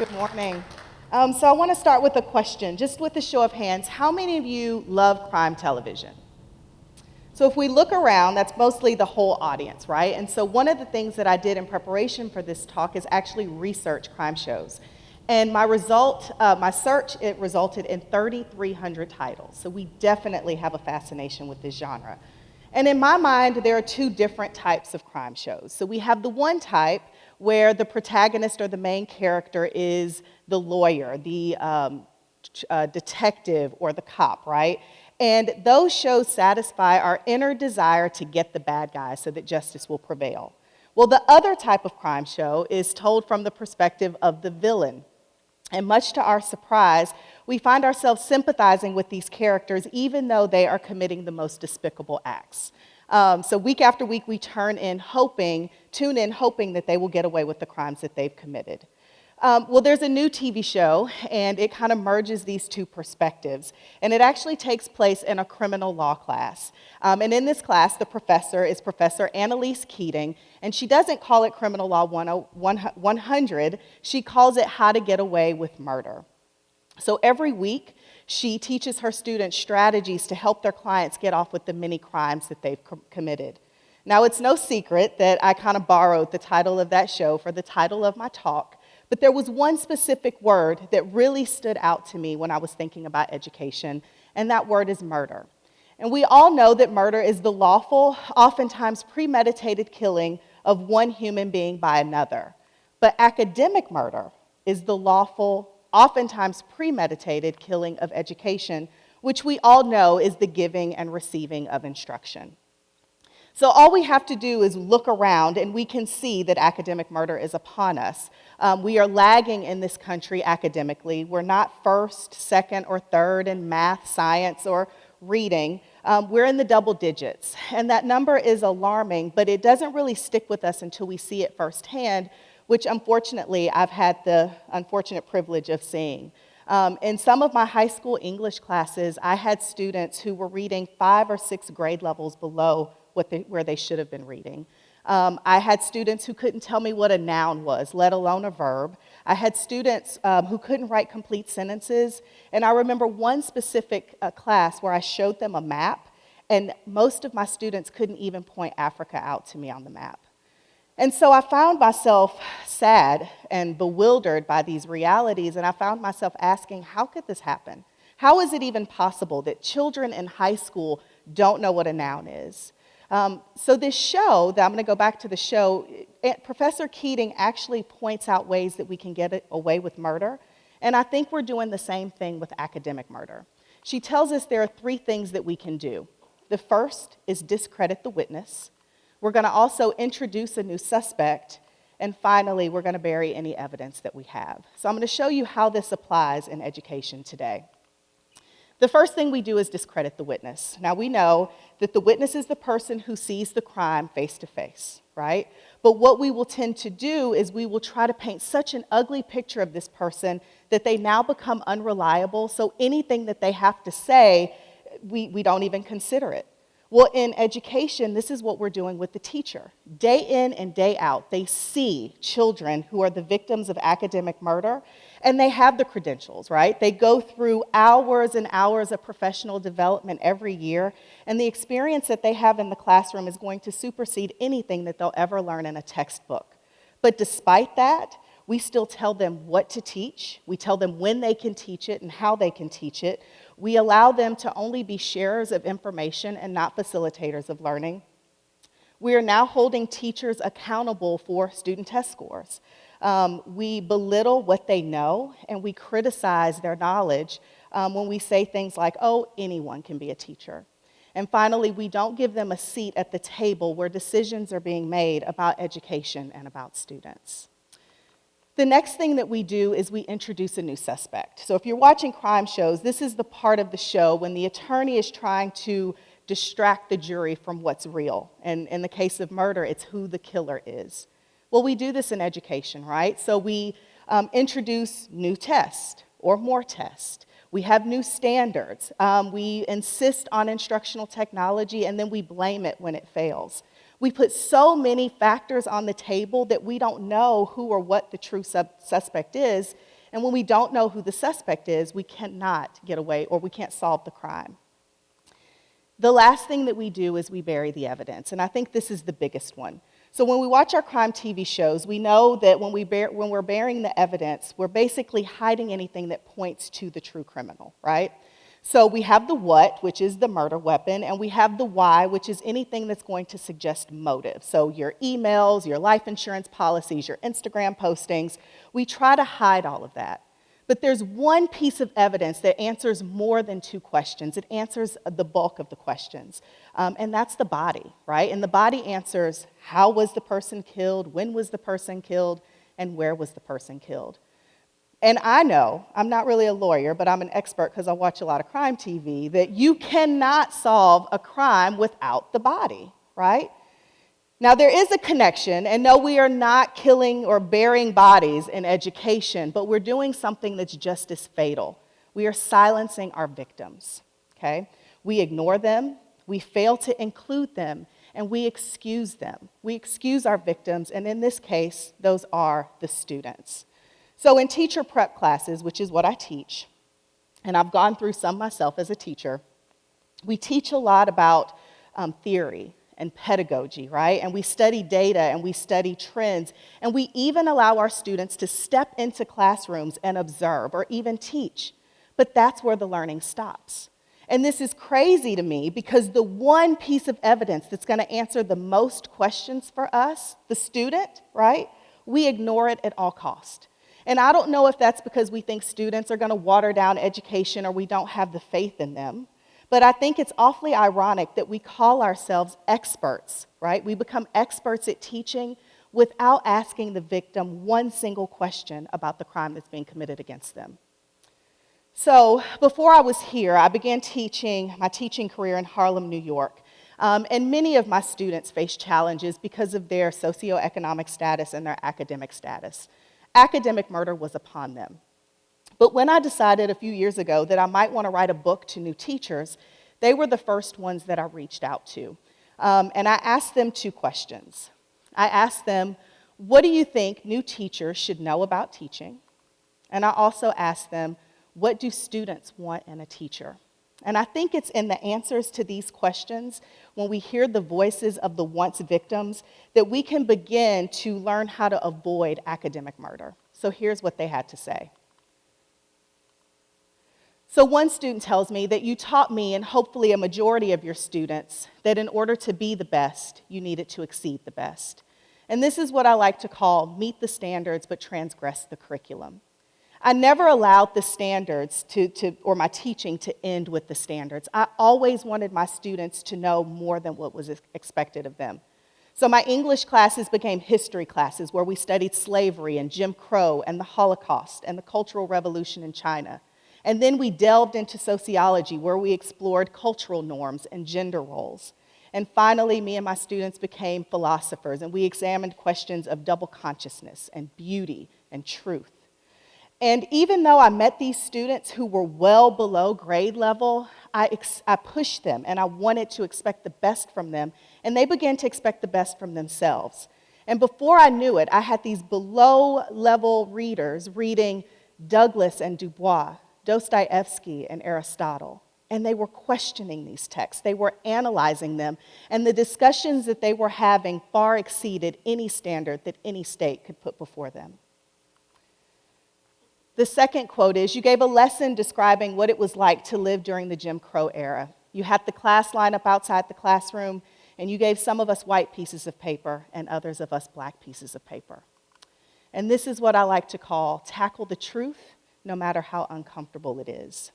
Good morning. So I want to start with a question, just with a show of hands. How many of you love crime television? So if we look around, that's mostly the whole audience, right? And so one of the things that I did in preparation for this talk is actually research crime shows. And my search, it resulted in 3,300 titles. So we definitely have a fascination with this genre. And in my mind, there are two different types of crime shows. So we have the one type where the protagonist or the main character is the lawyer, the detective, or the cop, right? And those shows satisfy our inner desire to get the bad guy so that justice will prevail. Well, the other type of crime show is told from the perspective of the villain. And much to our surprise, we find ourselves sympathizing with these characters even though they are committing the most despicable acts. So week after week, we tune in hoping that they will get away with the crimes that they've committed. Well, there's a new TV show, and it kind of merges these two perspectives. And it actually takes place in a criminal law class. And in this class, the professor is Professor Annalise Keating, and she doesn't call it Criminal Law 100, she calls it How to Get Away with Murder. So every week, she teaches her students strategies to help their clients get off with the many crimes that they've committed. Now, it's no secret that I kind of borrowed the title of that show for the title of my talk, but there was one specific word that really stood out to me when I was thinking about education, and that word is murder. And we all know that murder is the lawful, oftentimes premeditated killing of one human being by another. But academic murder is the lawful, oftentimes premeditated killing of education, which we all know is the giving and receiving of instruction. So all we have to do is look around and we can see that academic murder is upon us. We are lagging in this country academically. We're not first, second, or third in math, science, or reading. We're in the double digits. And that number is alarming, but it doesn't really stick with us until we see it firsthand, which unfortunately I've had the unfortunate privilege of seeing. In some of my high school English classes, I had students who were reading 5 or 6 grade levels below where they should have been reading. I had students who couldn't tell me what a noun was, let alone a verb. I had students who couldn't write complete sentences. And I remember one specific class where I showed them a map, and most of my students couldn't even point Africa out to me on the map. And so I found myself sad and bewildered by these realities, and I found myself asking, how could this happen? How is it even possible that children in high school don't know what a noun is? So this show, I'm going to go back to the show, Professor Keating actually points out ways that we can get away with murder, and I think we're doing the same thing with academic murder. She tells us there are 3 things that we can do. The first is discredit the witness. We're going to also introduce a new suspect, and finally, we're going to bury any evidence that we have. So I'm going to show you how this applies in education today. The first thing we do is discredit the witness. Now, we know that the witness is the person who sees the crime face to face, right? But what we will tend to do is we will try to paint such an ugly picture of this person that they now become unreliable, so anything that they have to say, we don't even consider it. Well, in education, this is what we're doing with the teacher. Day in and day out, they see children who are the victims of academic murder, and they have the credentials, right? They go through hours and hours of professional development every year, and the experience that they have in the classroom is going to supersede anything that they'll ever learn in a textbook. But despite that, we still tell them what to teach. We tell them when they can teach it and how they can teach it. We allow them to only be sharers of information and not facilitators of learning. We are now holding teachers accountable for student test scores. We belittle what they know, and we criticize their knowledge when we say things like, oh, anyone can be a teacher. And finally, we don't give them a seat at the table where decisions are being made about education and about students. The next thing that we do is we introduce a new suspect. So if you're watching crime shows, this is the part of the show when the attorney is trying to distract the jury from what's real. And in the case of murder, it's who the killer is. Well, we do this in education, right? So we introduce new tests or more tests. We have new standards. We insist on instructional technology, and then we blame it when it fails. We put so many factors on the table that we don't know who or what the true suspect is, And when we don't know who the suspect is, we cannot get away or we can't solve the crime. The last thing that we do is we bury the evidence, and I think this is the biggest one. So when we watch our crime TV shows, we know that when we're burying the evidence, we're basically hiding anything that points to the true criminal, right? So we have the what, which is the murder weapon, and we have the why, which is anything that's going to suggest motive. So your emails, your life insurance policies, your Instagram postings, we try to hide all of that. But there's one piece of evidence that answers more than two questions. It answers the bulk of the questions, and that's the body, right? And the body answers how was the person killed, when was the person killed, and where was the person killed. And I know, I'm not really a lawyer, but I'm an expert because I watch a lot of crime TV, that you cannot solve a crime without the body, right? Now, there is a connection, and no, we are not killing or burying bodies in education, but we're doing something that's just as fatal. We are silencing our victims, okay? We ignore them, we fail to include them, and we excuse them. We excuse our victims, and in this case, those are the students. So in teacher prep classes, which is what I teach, and I've gone through some myself as a teacher, we teach a lot about theory and pedagogy, right? And we study data and we study trends, and we even allow our students to step into classrooms and observe or even teach. But that's where the learning stops. And this is crazy to me because the one piece of evidence that's going to answer the most questions for us, the student, right? We ignore it at all costs. And I don't know if that's because we think students are going to water down education or we don't have the faith in them. But I think it's awfully ironic that we call ourselves experts, right? We become experts at teaching without asking the victim one single question about the crime that's being committed against them. So before I was here, I began my teaching career in Harlem, New York. And many of my students face challenges because of their socioeconomic status and their academic status. Academic murder was upon them. But when I decided a few years ago that I might want to write a book to new teachers, they were the first ones that I reached out to. And I asked them two questions. I asked them, what do you think new teachers should know about teaching? And I also asked them, what do students want in a teacher? And I think it's in the answers to these questions, when we hear the voices of the once victims, that we can begin to learn how to avoid academic murder. So here's what they had to say. So one student tells me that you taught me, and hopefully a majority of your students, that in order to be the best, you needed to exceed the best. And this is what I like to call meet the standards but transgress the curriculum. I never allowed the standards or my teaching to end with the standards. I always wanted my students to know more than what was expected of them. So my English classes became history classes where we studied slavery and Jim Crow and the Holocaust and the Cultural Revolution in China. And then we delved into sociology where we explored cultural norms and gender roles. And finally, me and my students became philosophers, and we examined questions of double consciousness and beauty and truth. And even though I met these students who were well below grade level, I pushed them, and I wanted to expect the best from them, and they began to expect the best from themselves. And before I knew it, I had these below-level readers reading Douglas and Du Bois, Dostoevsky and Aristotle, and they were questioning these texts. They were analyzing them, and the discussions that they were having far exceeded any standard that any state could put before them. The second quote is, you gave a lesson describing what it was like to live during the Jim Crow era. You had the class line up outside the classroom, and you gave some of us white pieces of paper and others of us black pieces of paper. And this is what I like to call tackle the truth, no matter how uncomfortable it is.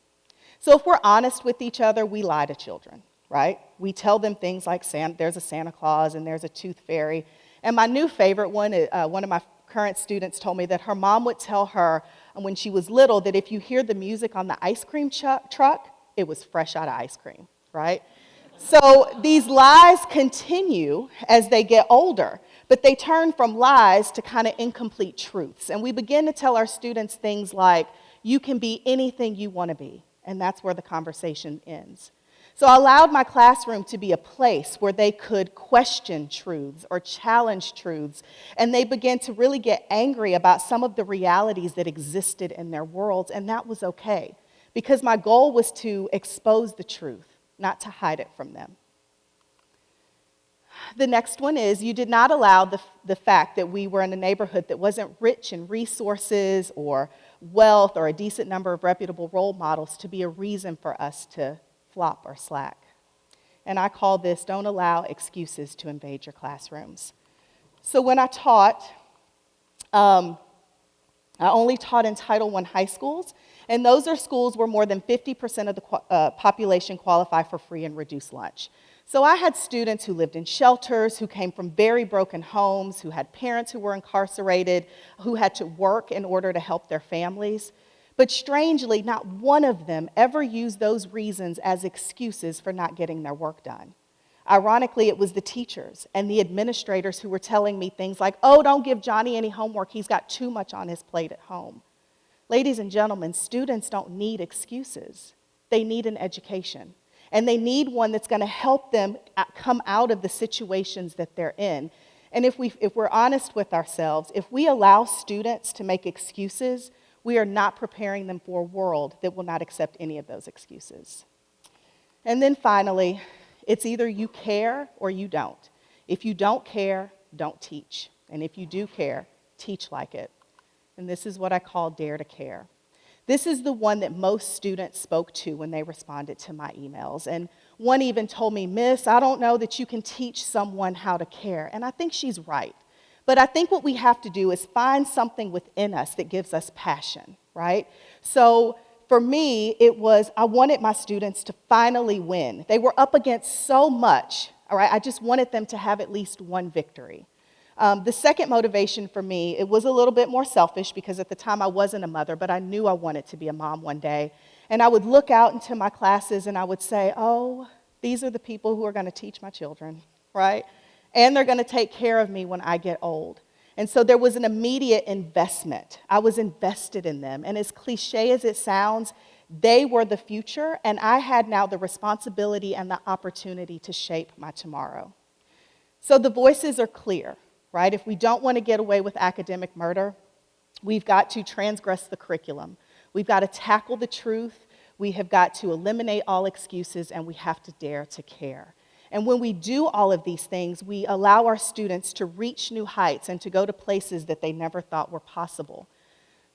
So if we're honest with each other, we lie to children, right? We tell them things like there's a Santa Claus and there's a tooth fairy. And my new favorite one of my current students told me that her mom would tell her when she was little that if you hear the music on the ice cream truck, it was fresh out of ice cream, right? So these lies continue as they get older, but they turn from lies to kind of incomplete truths. And we begin to tell our students things like, you can be anything you want to be, and that's where the conversation ends. So I allowed my classroom to be a place where they could question truths or challenge truths, and they began to really get angry about some of the realities that existed in their worlds, and that was okay, because my goal was to expose the truth, not to hide it from them. The next one is you did not allow the fact that we were in a neighborhood that wasn't rich in resources or wealth or a decent number of reputable role models to be a reason for us to flop or slack. And I call this, don't allow excuses to invade your classrooms. So when I taught, I only taught in Title I high schools, and those are schools where more than 50% of the population qualify for free and reduced lunch. So I had students who lived in shelters, who came from very broken homes, who had parents who were incarcerated, who had to work in order to help their families. But strangely, not one of them ever used those reasons as excuses for not getting their work done. Ironically, it was the teachers and the administrators who were telling me things like, oh, don't give Johnny any homework, he's got too much on his plate at home. Ladies and gentlemen, students don't need excuses. They need an education. And they need one that's going to help them come out of the situations that they're in. And if we're honest with ourselves, if we allow students to make excuses, we are not preparing them for a world that will not accept any of those excuses. And then finally, it's either you care or you don't. If you don't care, don't teach. And if you do care, teach like it. And this is what I call dare to care. This is the one that most students spoke to when they responded to my emails. And one even told me, Miss, I don't know that you can teach someone how to care. And I think she's right. But I think what we have to do is find something within us that gives us passion, right? So for me, it was I wanted my students to finally win. They were up against so much, all right? I just wanted them to have at least one victory. The second motivation for me, it was a little bit more selfish because at the time I wasn't a mother, but I knew I wanted to be a mom one day. And I would look out into my classes and I would say, oh, these are the people who are going to teach my children, right? And they're going to take care of me when I get old. And so there was an immediate investment. I was invested in them. And as cliche as it sounds, they were the future, and I had now the responsibility and the opportunity to shape my tomorrow. So the voices are clear. Right? If we don't want to get away with academic murder, we've got to transgress the curriculum. We've got to tackle the truth. We have got to eliminate all excuses, and we have to dare to care. And when we do all of these things, we allow our students to reach new heights and to go to places that they never thought were possible.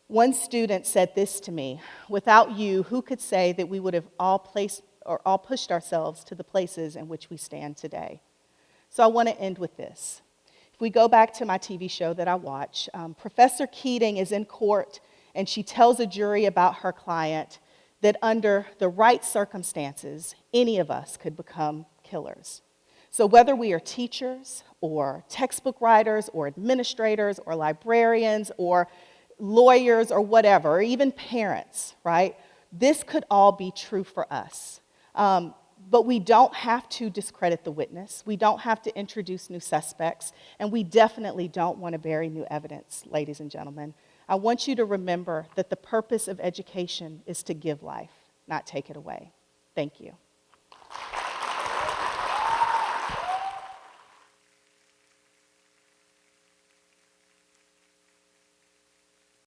One student said this to me, without you, who could say that we would have all pushed ourselves to the places in which we stand today? So I want to end with this. We go back to my TV show that I watch. Professor Keating is in court, and she tells a jury about her client that under the right circumstances, any of us could become killers. So whether we are teachers or textbook writers or administrators or librarians or lawyers or whatever, or even parents, right? This could all be true for us. But we don't have to discredit the witness. We don't have to introduce new suspects. And we definitely don't want to bury new evidence, ladies and gentlemen. I want you to remember that the purpose of education is to give life, not take it away. Thank you.